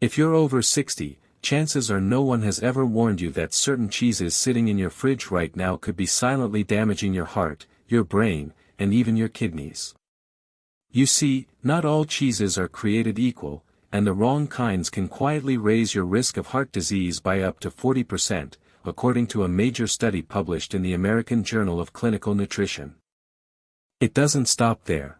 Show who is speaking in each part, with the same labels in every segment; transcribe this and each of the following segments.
Speaker 1: If you're over 60, chances are no one has ever warned you that certain cheeses sitting in your fridge right now could be silently damaging your heart, your brain, and even your kidneys. You see, not all cheeses are created equal, and the wrong kinds can quietly raise your risk of heart disease by up to 40%, according to a major study published in the American Journal of Clinical Nutrition. It doesn't stop there.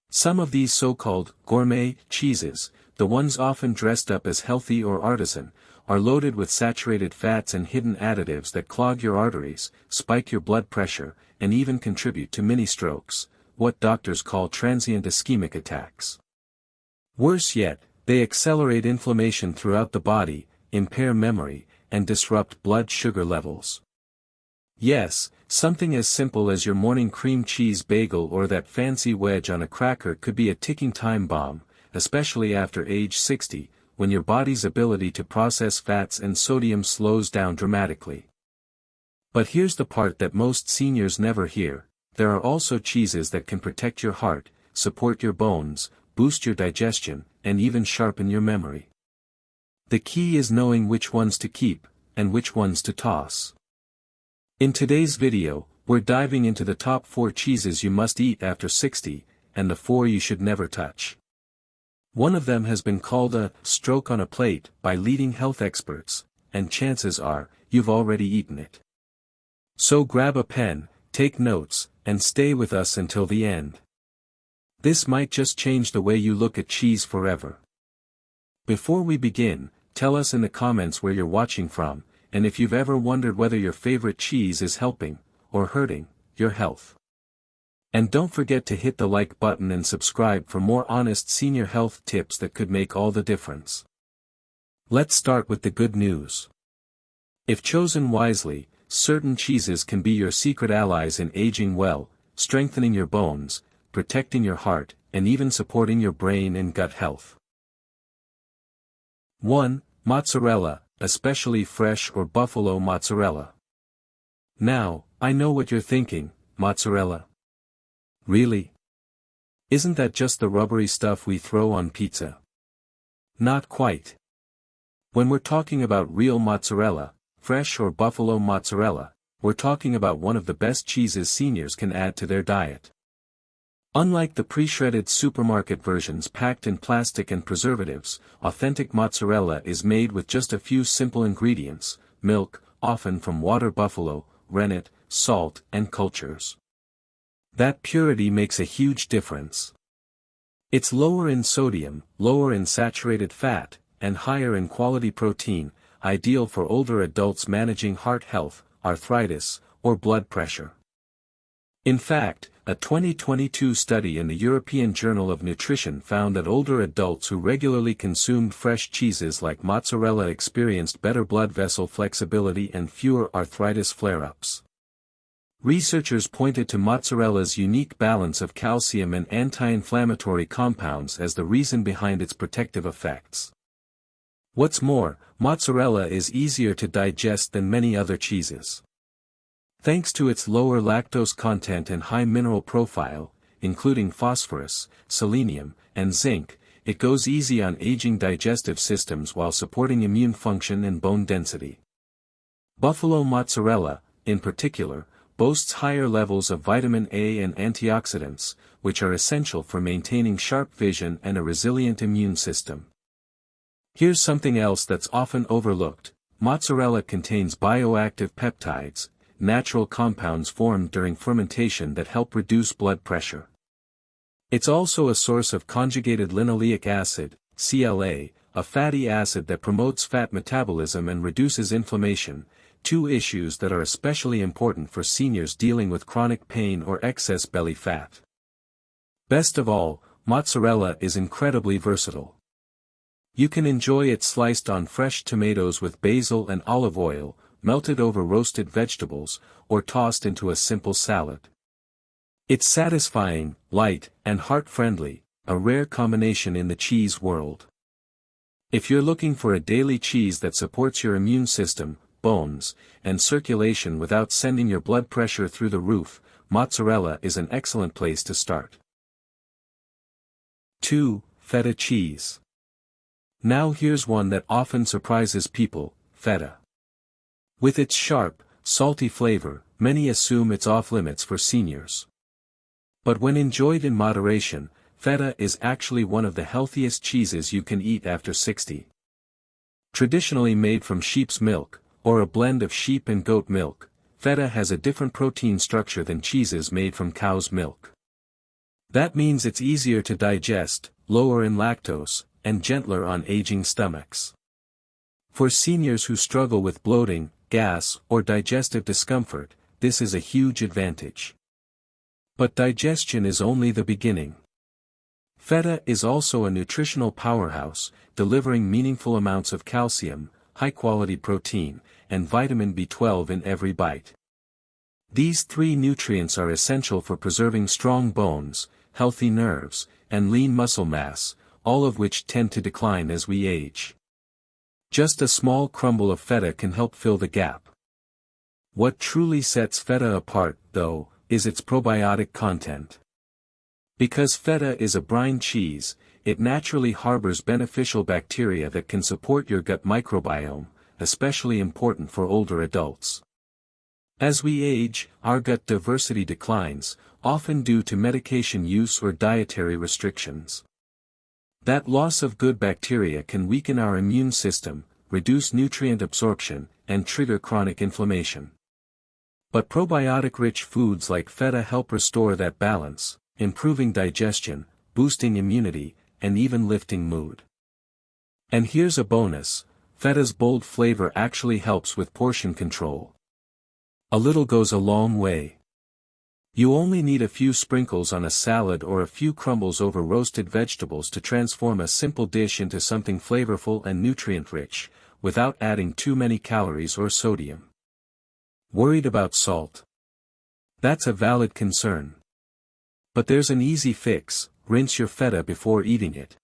Speaker 1: Some of these so-called gourmet cheeses, the ones often dressed up as healthy or artisan, are loaded with saturated fats and hidden additives that clog your arteries, spike your blood pressure, and even contribute to mini-strokes, what doctors call transient ischemic attacks. Worse yet, they accelerate inflammation throughout the body, impair memory, and disrupt blood sugar levels. Yes, something as simple as your morning cream cheese bagel or that fancy wedge on a cracker could be a ticking time bomb, especially after age 60, when your body's ability to process fats and sodium slows down dramatically. But here's the part that most seniors never hear: there are also cheeses that can protect your heart, support your bones, boost your digestion, and even sharpen your memory. The key is knowing which ones to keep, and which ones to toss. In today's video, we're diving into the top 4 cheeses you must eat after 60, and the 4 you should never touch. One of them has been called a stroke on a plate by leading health experts, and chances are, you've already eaten it. So grab a pen, take notes, and stay with us until the end. This might just change the way you look at cheese forever. Before we begin, tell us in the comments where you're watching from, and if you've ever wondered whether your favorite cheese is helping, or hurting, your health. And don't forget to hit the like button and subscribe for more honest senior health tips that could make all the difference. Let's start with the good news. If chosen wisely, certain cheeses can be your secret allies in aging well, strengthening your bones, protecting your heart, and even supporting your brain and gut health. 1. Mozzarella, especially fresh or buffalo mozzarella. Now, I know what you're thinking: mozzarella? Really? Isn't that just the rubbery stuff we throw on pizza? Not quite. When we're talking about real mozzarella, fresh or buffalo mozzarella, we're talking about one of the best cheeses seniors can add to their diet. Unlike the pre-shredded supermarket versions packed in plastic and preservatives, authentic mozzarella is made with just a few simple ingredients: milk, often from water buffalo, rennet, salt, and cultures. That purity makes a huge difference. It's lower in sodium, lower in saturated fat, and higher in quality protein, ideal for older adults managing heart health, arthritis, or blood pressure. In fact, a 2022 study in the European Journal of Nutrition found that older adults who regularly consumed fresh cheeses like mozzarella experienced better blood vessel flexibility and fewer arthritis flare-ups. Researchers pointed to mozzarella's unique balance of calcium and anti-inflammatory compounds as the reason behind its protective effects. What's more, mozzarella is easier to digest than many other cheeses. Thanks to its lower lactose content and high mineral profile, including phosphorus, selenium, and zinc, it goes easy on aging digestive systems while supporting immune function and bone density. Buffalo mozzarella, in particular, boasts higher levels of vitamin A and antioxidants, which are essential for maintaining sharp vision and a resilient immune system. Here's something else that's often overlooked: mozzarella contains bioactive peptides, natural compounds formed during fermentation that help reduce blood pressure. It's also a source of conjugated linoleic acid, CLA, a fatty acid that promotes fat metabolism and reduces inflammation, 2 issues that are especially important for seniors dealing with chronic pain or excess belly fat. Best of all, mozzarella is incredibly versatile. You can enjoy it sliced on fresh tomatoes with basil and olive oil, melted over roasted vegetables, or tossed into a simple salad. It's satisfying, light, and heart-friendly, a rare combination in the cheese world. If you're looking for a daily cheese that supports your immune system, bones, and circulation without sending your blood pressure through the roof, mozzarella is an excellent place to start. 2. Feta cheese. Now here's one that often surprises people, feta. With its sharp, salty flavor, many assume it's off-limits for seniors. But when enjoyed in moderation, feta is actually one of the healthiest cheeses you can eat after 60. Traditionally made from sheep's milk, or a blend of sheep and goat milk, feta has a different protein structure than cheeses made from cow's milk. That means it's easier to digest, lower in lactose, and gentler on aging stomachs. For seniors who struggle with bloating, gas, or digestive discomfort, this is a huge advantage. But digestion is only the beginning. Feta is also a nutritional powerhouse, delivering meaningful amounts of calcium, high-quality protein, and vitamin B12 in every bite. These three nutrients are essential for preserving strong bones, healthy nerves, and lean muscle mass, all of which tend to decline as we age. Just a small crumble of feta can help fill the gap. What truly sets feta apart, though, is its probiotic content. Because feta is a brine cheese, it naturally harbors beneficial bacteria that can support your gut microbiome, especially important for older adults. As we age, our gut diversity declines, often due to medication use or dietary restrictions. That loss of good bacteria can weaken our immune system, reduce nutrient absorption, and trigger chronic inflammation. But probiotic-rich foods like feta help restore that balance, improving digestion, boosting immunity, and even lifting mood. And here's a bonus: feta's bold flavor actually helps with portion control. A little goes a long way. You only need a few sprinkles on a salad or a few crumbles over roasted vegetables to transform a simple dish into something flavorful and nutrient-rich, without adding too many calories or sodium. Worried about salt? That's a valid concern. But there's an easy fix: rinse your feta before eating it.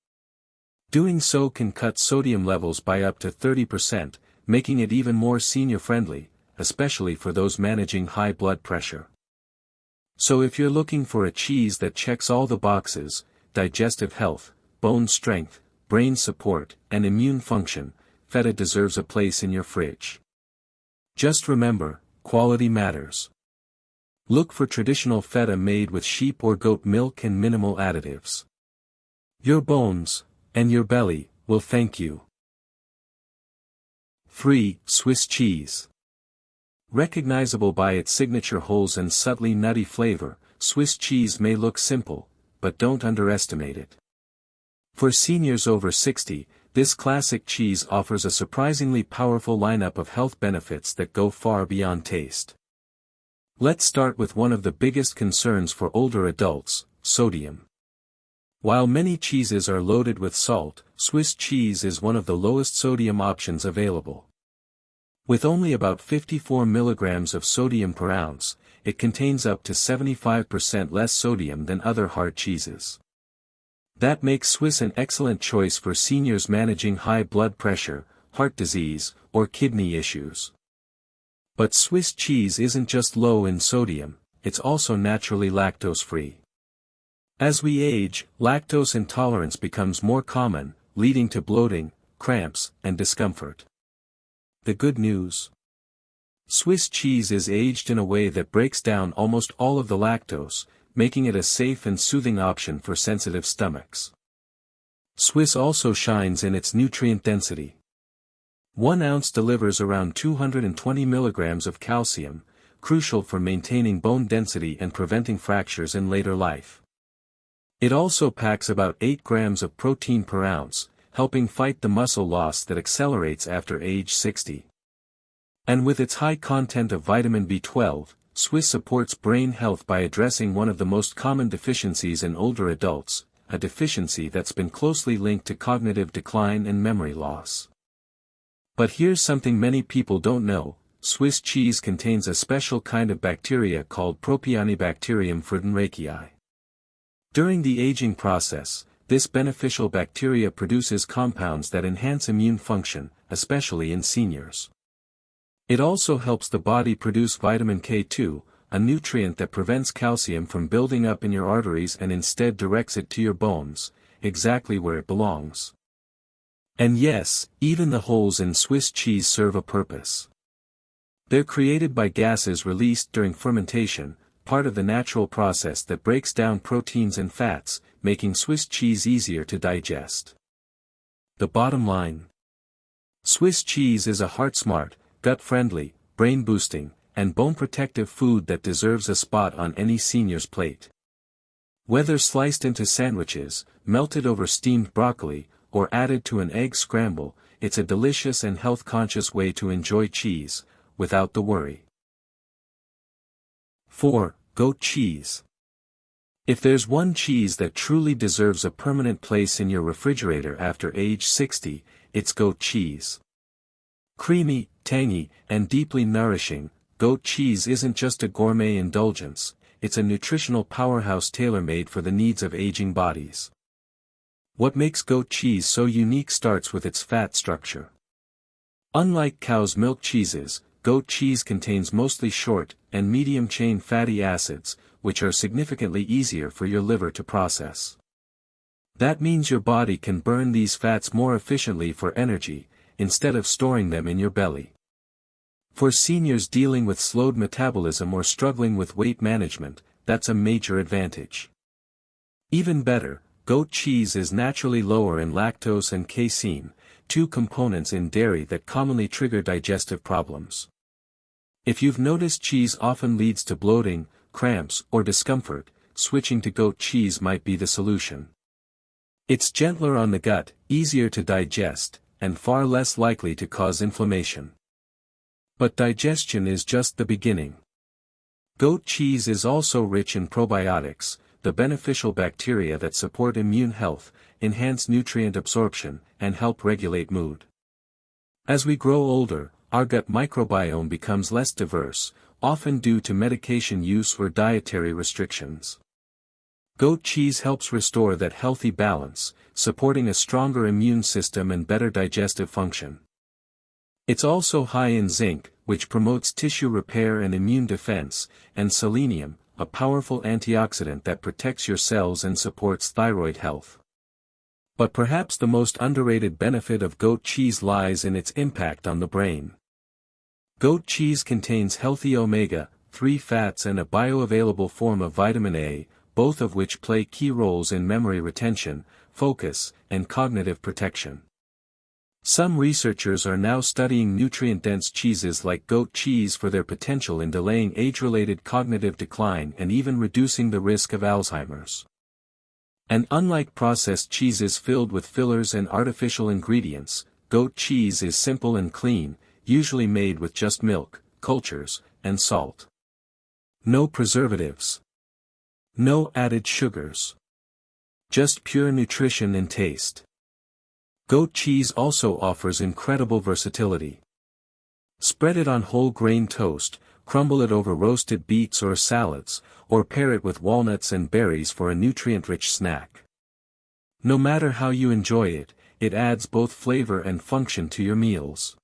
Speaker 1: Doing so can cut sodium levels by up to 30%, making it even more senior-friendly, especially for those managing high blood pressure. So if you're looking for a cheese that checks all the boxes: digestive health, bone strength, brain support, and immune function, feta deserves a place in your fridge. Just remember, quality matters. Look for traditional feta made with sheep or goat milk and minimal additives. Your bones, and your belly, will thank you. 3. Swiss cheese. Recognizable by its signature holes and subtly nutty flavor, Swiss cheese may look simple, but don't underestimate it. For seniors over 60, this classic cheese offers a surprisingly powerful lineup of health benefits that go far beyond taste. Let's start with one of the biggest concerns for older adults: sodium. While many cheeses are loaded with salt, Swiss cheese is one of the lowest sodium options available. With only about 54 milligrams of sodium per ounce, it contains up to 75% less sodium than other hard cheeses. That makes Swiss an excellent choice for seniors managing high blood pressure, heart disease, or kidney issues. But Swiss cheese isn't just low in sodium, it's also naturally lactose-free. As we age, lactose intolerance becomes more common, leading to bloating, cramps, and discomfort. The good news: Swiss cheese is aged in a way that breaks down almost all of the lactose, making it a safe and soothing option for sensitive stomachs. Swiss also shines in its nutrient density. 1 ounce delivers around 220 milligrams of calcium, crucial for maintaining bone density and preventing fractures in later life. It also packs about 8 grams of protein per ounce, helping fight the muscle loss that accelerates after age 60. And with its high content of vitamin B12, Swiss supports brain health by addressing one of the most common deficiencies in older adults, a deficiency that's been closely linked to cognitive decline and memory loss. But here's something many people don't know: Swiss cheese contains a special kind of bacteria called Propionibacterium freudenreichii. During the aging process, this beneficial bacteria produces compounds that enhance immune function, especially in seniors. It also helps the body produce vitamin K2, a nutrient that prevents calcium from building up in your arteries and instead directs it to your bones, exactly where it belongs. And yes, even the holes in Swiss cheese serve a purpose. They're created by gases released during fermentation, part of the natural process that breaks down proteins and fats, making Swiss cheese easier to digest. The bottom line: Swiss cheese is a heart-smart, gut-friendly, brain-boosting, and bone-protective food that deserves a spot on any senior's plate. Whether sliced into sandwiches, melted over steamed broccoli, or added to an egg scramble, it's a delicious and health-conscious way to enjoy cheese, without the worry. 4. Goat cheese. If there's one cheese that truly deserves a permanent place in your refrigerator after age 60, it's goat cheese. Creamy, tangy, and deeply nourishing, goat cheese isn't just a gourmet indulgence, it's a nutritional powerhouse tailor-made for the needs of aging bodies. What makes goat cheese so unique starts with its fat structure. Unlike cow's milk cheeses, goat cheese contains mostly short and medium-chain fatty acids, which are significantly easier for your liver to process. That means your body can burn these fats more efficiently for energy, instead of storing them in your belly. For seniors dealing with slowed metabolism or struggling with weight management, that's a major advantage. Even better, goat cheese is naturally lower in lactose and casein, two components in dairy that commonly trigger digestive problems. If you've noticed cheese often leads to bloating, cramps, or discomfort, switching to goat cheese might be the solution. It's gentler on the gut, easier to digest, and far less likely to cause inflammation. But digestion is just the beginning. Goat cheese is also rich in probiotics, the beneficial bacteria that support immune health, enhance nutrient absorption, and help regulate mood. As we grow older, our gut microbiome becomes less diverse, often due to medication use or dietary restrictions. Goat cheese helps restore that healthy balance, supporting a stronger immune system and better digestive function. It's also high in zinc, which promotes tissue repair and immune defense, and selenium, a powerful antioxidant that protects your cells and supports thyroid health. But perhaps the most underrated benefit of goat cheese lies in its impact on the brain. Goat cheese contains healthy omega-3 fats and a bioavailable form of vitamin A, both of which play key roles in memory retention, focus, and cognitive protection. Some researchers are now studying nutrient-dense cheeses like goat cheese for their potential in delaying age-related cognitive decline and even reducing the risk of Alzheimer's. And unlike processed cheeses filled with fillers and artificial ingredients, goat cheese is simple and clean, usually made with just milk, cultures, and salt. No preservatives. No added sugars. Just pure nutrition and taste. Goat cheese also offers incredible versatility. Spread it on whole grain toast, crumble it over roasted beets or salads, or pair it with walnuts and berries for a nutrient-rich snack. No matter how you enjoy it, it adds both flavor and function to your meals.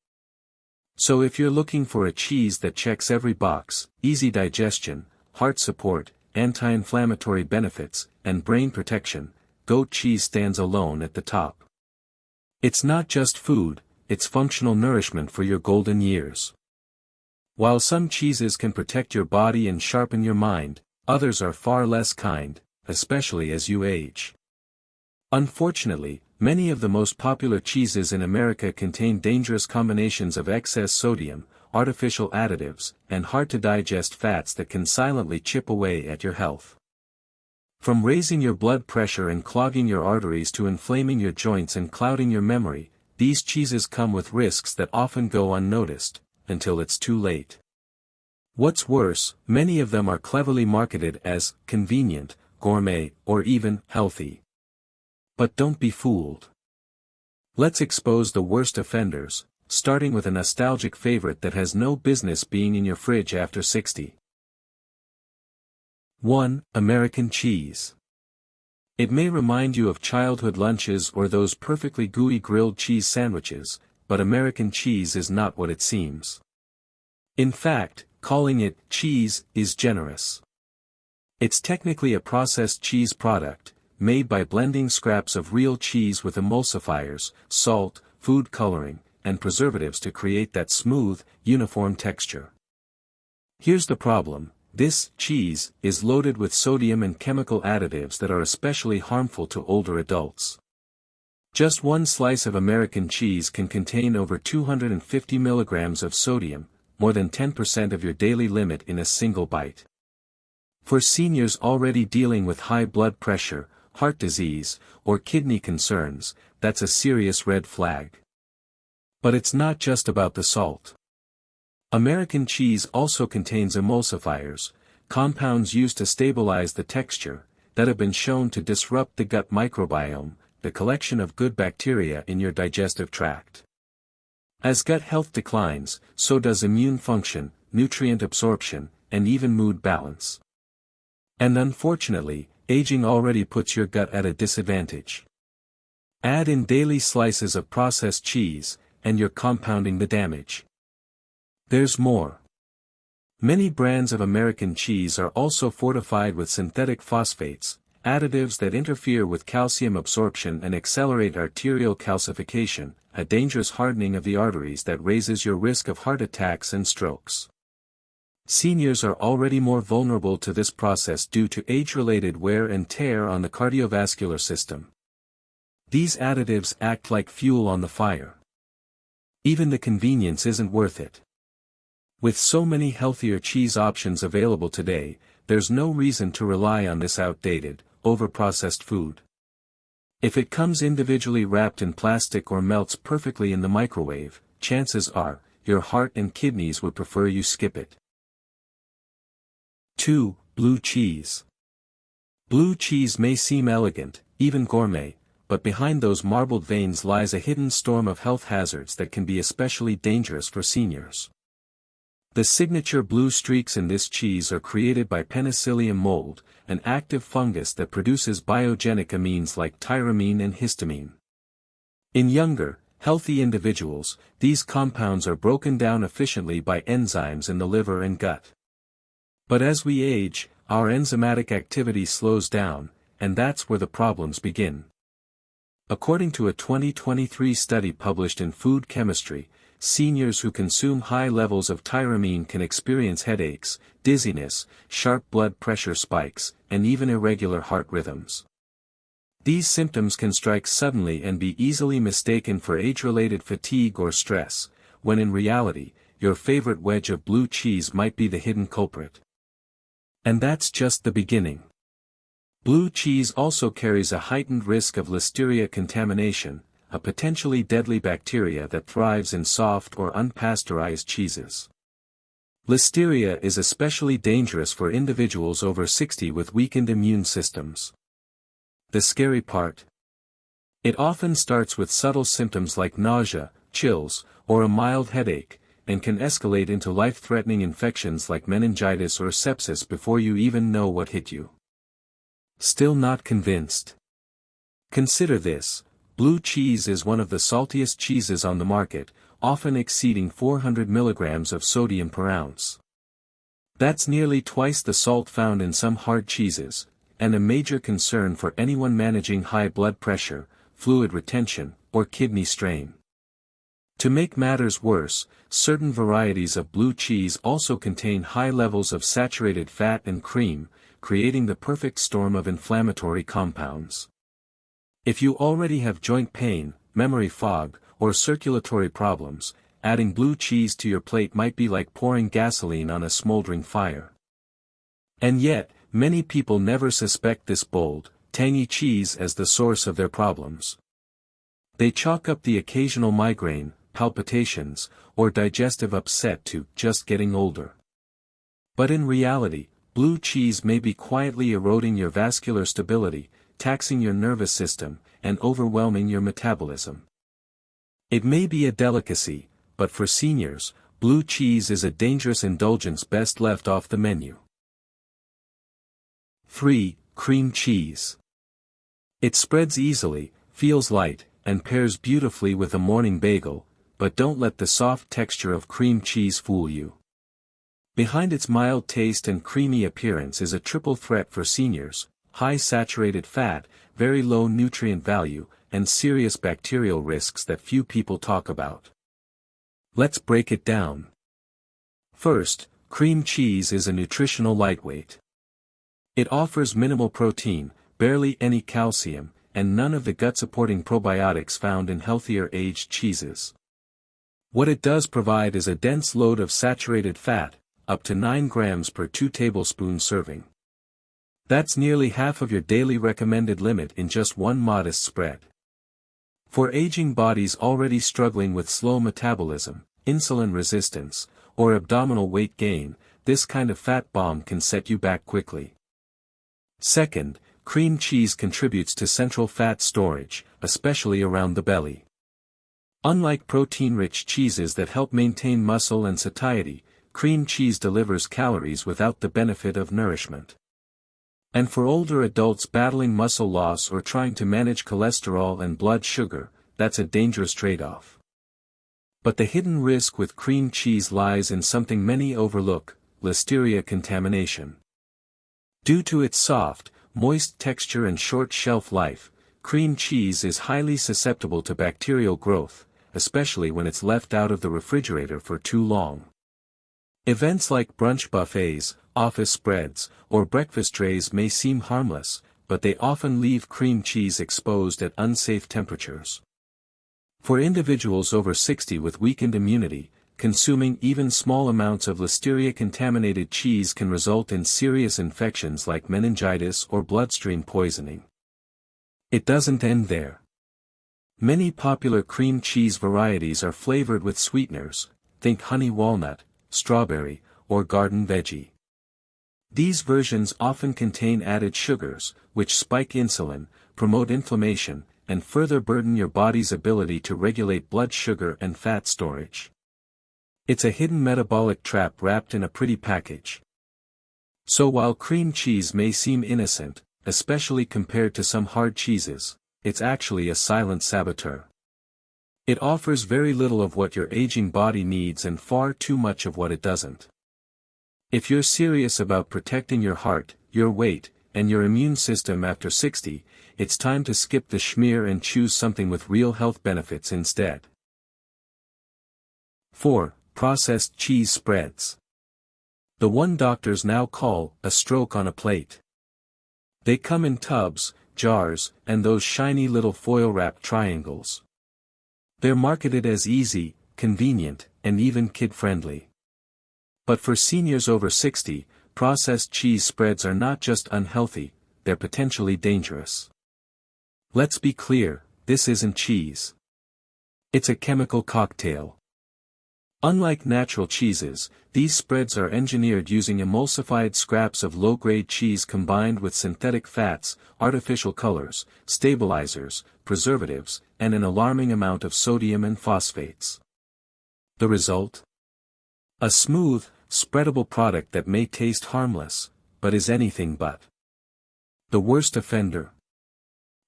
Speaker 1: So if you're looking for a cheese that checks every box, easy digestion, heart support, anti-inflammatory benefits, and brain protection, goat cheese stands alone at the top. It's not just food, it's functional nourishment for your golden years. While some cheeses can protect your body and sharpen your mind, others are far less kind, especially as you age. Unfortunately, many of the most popular cheeses in America contain dangerous combinations of excess sodium, artificial additives, and hard-to-digest fats that can silently chip away at your health. From raising your blood pressure and clogging your arteries to inflaming your joints and clouding your memory, these cheeses come with risks that often go unnoticed, until it's too late. What's worse, many of them are cleverly marketed as convenient, gourmet, or even healthy. But don't be fooled. Let's expose the worst offenders, starting with a nostalgic favorite that has no business being in your fridge after 60. 1. American cheese. It may remind you of childhood lunches or those perfectly gooey grilled cheese sandwiches, but American cheese is not what it seems. In fact, calling it cheese is generous. It's technically a processed cheese product, made by blending scraps of real cheese with emulsifiers, salt, food coloring, and preservatives to create that smooth, uniform texture. Here's the problem: this cheese is loaded with sodium and chemical additives that are especially harmful to older adults. Just one slice of American cheese can contain over 250 milligrams of sodium, more than 10% of your daily limit in a single bite. For seniors already dealing with high blood pressure, heart disease, or kidney concerns, that's a serious red flag. But it's not just about the salt. American cheese also contains emulsifiers, compounds used to stabilize the texture, that have been shown to disrupt the gut microbiome, the collection of good bacteria in your digestive tract. As gut health declines, so does immune function, nutrient absorption, and even mood balance. And unfortunately, aging already puts your gut at a disadvantage. Add in daily slices of processed cheese, and you're compounding the damage. There's more. Many brands of American cheese are also fortified with synthetic phosphates, additives that interfere with calcium absorption and accelerate arterial calcification, a dangerous hardening of the arteries that raises your risk of heart attacks and strokes. Seniors are already more vulnerable to this process due to age-related wear and tear on the cardiovascular system. These additives act like fuel on the fire. Even the convenience isn't worth it. With so many healthier cheese options available today, there's no reason to rely on this outdated, over-processed food. If it comes individually wrapped in plastic or melts perfectly in the microwave, chances are, your heart and kidneys would prefer you skip it. 2. Blue cheese. Blue cheese may seem elegant, even gourmet, but behind those marbled veins lies a hidden storm of health hazards that can be especially dangerous for seniors. The signature blue streaks in this cheese are created by Penicillium mold, an active fungus that produces biogenic amines like tyramine and histamine. In younger, healthy individuals, these compounds are broken down efficiently by enzymes in the liver and gut. But as we age, our enzymatic activity slows down, and that's where the problems begin. According to a 2023 study published in Food Chemistry, seniors who consume high levels of tyramine can experience headaches, dizziness, sharp blood pressure spikes, and even irregular heart rhythms. These symptoms can strike suddenly and be easily mistaken for age-related fatigue or stress, when in reality, your favorite wedge of blue cheese might be the hidden culprit. And that's just the beginning. Blue cheese also carries a heightened risk of Listeria contamination, a potentially deadly bacteria that thrives in soft or unpasteurized cheeses. Listeria is especially dangerous for individuals over 60 with weakened immune systems. The scary part? It often starts with subtle symptoms like nausea, chills, or a mild headache, and can escalate into life-threatening infections like meningitis or sepsis before you even know what hit you. Still not convinced? Consider this: blue cheese is one of the saltiest cheeses on the market, often exceeding 400 milligrams of sodium per ounce. That's nearly twice the salt found in some hard cheeses, and a major concern for anyone managing high blood pressure, fluid retention, or kidney strain. To make matters worse, certain varieties of blue cheese also contain high levels of saturated fat and cream, creating the perfect storm of inflammatory compounds. If you already have joint pain, memory fog, or circulatory problems, adding blue cheese to your plate might be like pouring gasoline on a smoldering fire. And yet, many people never suspect this bold, tangy cheese as the source of their problems. They chalk up the occasional migraine, palpitations, or digestive upset to just getting older. But in reality, blue cheese may be quietly eroding your vascular stability, taxing your nervous system, and overwhelming your metabolism. It may be a delicacy, but for seniors, blue cheese is a dangerous indulgence best left off the menu. 3. Cream cheese. It spreads easily, feels light, and pairs beautifully with a morning bagel, but don't let the soft texture of cream cheese fool you. Behind its mild taste and creamy appearance is a triple threat for seniors: high saturated fat, very low nutrient value, and serious bacterial risks that few people talk about. Let's break it down. First, cream cheese is a nutritional lightweight. It offers minimal protein, barely any calcium, and none of the gut-supporting probiotics found in healthier aged cheeses. What it does provide is a dense load of saturated fat, up to 9 grams per 2 tablespoons serving. That's nearly half of your daily recommended limit in just one modest spread. For aging bodies already struggling with slow metabolism, insulin resistance, or abdominal weight gain, this kind of fat bomb can set you back quickly. Second, cream cheese contributes to central fat storage, especially around the belly. Unlike protein-rich cheeses that help maintain muscle and satiety, cream cheese delivers calories without the benefit of nourishment. And for older adults battling muscle loss or trying to manage cholesterol and blood sugar, that's a dangerous trade-off. But the hidden risk with cream cheese lies in something many overlook: Listeria contamination. Due to its soft, moist texture and short shelf life, cream cheese is highly susceptible to bacterial growth, especially when it's left out of the refrigerator for too long. Events like brunch buffets, office spreads, or breakfast trays may seem harmless, but they often leave cream cheese exposed at unsafe temperatures. For individuals over 60 with weakened immunity, consuming even small amounts of Listeria-contaminated cheese can result in serious infections like meningitis or bloodstream poisoning. It doesn't end there. Many popular cream cheese varieties are flavored with sweeteners, think honey walnut, strawberry, or garden veggie. These versions often contain added sugars, which spike insulin, promote inflammation, and further burden your body's ability to regulate blood sugar and fat storage. It's a hidden metabolic trap wrapped in a pretty package. So while cream cheese may seem innocent, especially compared to some hard cheeses, it's actually a silent saboteur. It offers very little of what your aging body needs and far too much of what it doesn't. If you're serious about protecting your heart, your weight, and your immune system after 60, it's time to skip the schmear and choose something with real health benefits instead. 4. Processed cheese spreads. The one doctors now call a stroke on a plate. They come in tubs, jars, and those shiny little foil-wrapped triangles. They're marketed as easy, convenient, and even kid-friendly. But for seniors over 60, processed cheese spreads are not just unhealthy, they're potentially dangerous. Let's be clear, this isn't cheese. It's a chemical cocktail. Unlike natural cheeses, these spreads are engineered using emulsified scraps of low-grade cheese combined with synthetic fats, artificial colors, stabilizers, preservatives, and an alarming amount of sodium and phosphates. The result? A smooth, spreadable product that may taste harmless, but is anything but. The worst offender?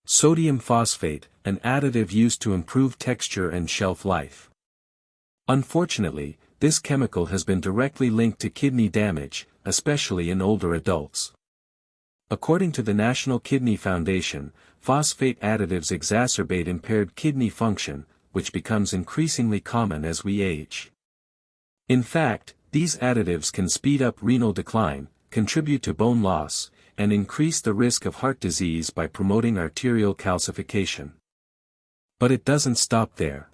Speaker 1: Sodium phosphate, an additive used to improve texture and shelf life. Unfortunately, this chemical has been directly linked to kidney damage, especially in older adults. According to the National Kidney Foundation, phosphate additives exacerbate impaired kidney function, which becomes increasingly common as we age. In fact, these additives can speed up renal decline, contribute to bone loss, and increase the risk of heart disease by promoting arterial calcification. But it doesn't stop there.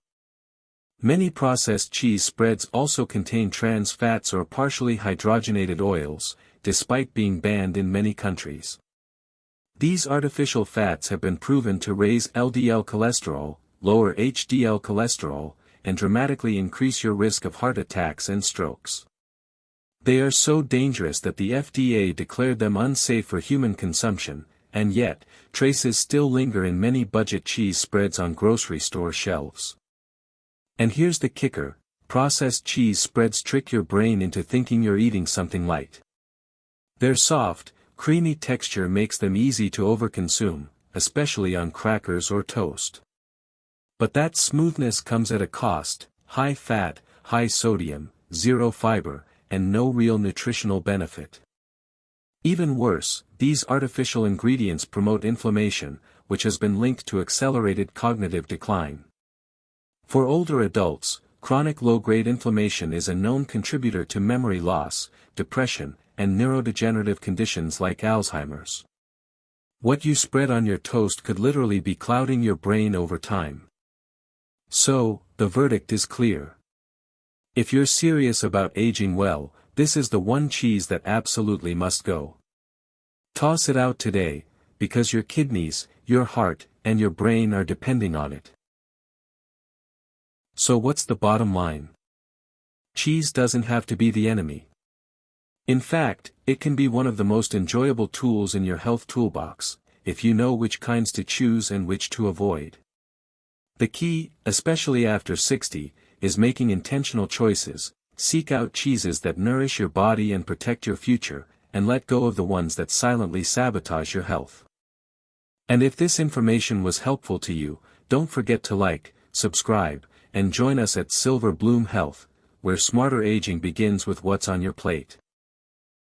Speaker 1: Many processed cheese spreads also contain trans fats or partially hydrogenated oils, despite being banned in many countries. These artificial fats have been proven to raise LDL cholesterol, lower HDL cholesterol, and dramatically increase your risk of heart attacks and strokes. They are so dangerous that the FDA declared them unsafe for human consumption, and yet, traces still linger in many budget cheese spreads on grocery store shelves. And here's the kicker: processed cheese spreads trick your brain into thinking you're eating something light. Their soft, creamy texture makes them easy to overconsume, especially on crackers or toast. But that smoothness comes at a cost: high fat, high sodium, zero fiber, and no real nutritional benefit. Even worse, these artificial ingredients promote inflammation, which has been linked to accelerated cognitive decline. For older adults, chronic low-grade inflammation is a known contributor to memory loss, depression, and neurodegenerative conditions like Alzheimer's. What you spread on your toast could literally be clouding your brain over time. So, the verdict is clear. If you're serious about aging well, this is the one cheese that absolutely must go. Toss it out today, because your kidneys, your heart, and your brain are depending on it. So what's the bottom line? Cheese doesn't have to be the enemy. In fact, it can be one of the most enjoyable tools in your health toolbox, if you know which kinds to choose and which to avoid. The key, especially after 60, is making intentional choices. Seek out cheeses that nourish your body and protect your future, and let go of the ones that silently sabotage your health. And if this information was helpful to you, don't forget to like, subscribe, and join us at Silver Bloom Health, where smarter aging begins with what's on your plate.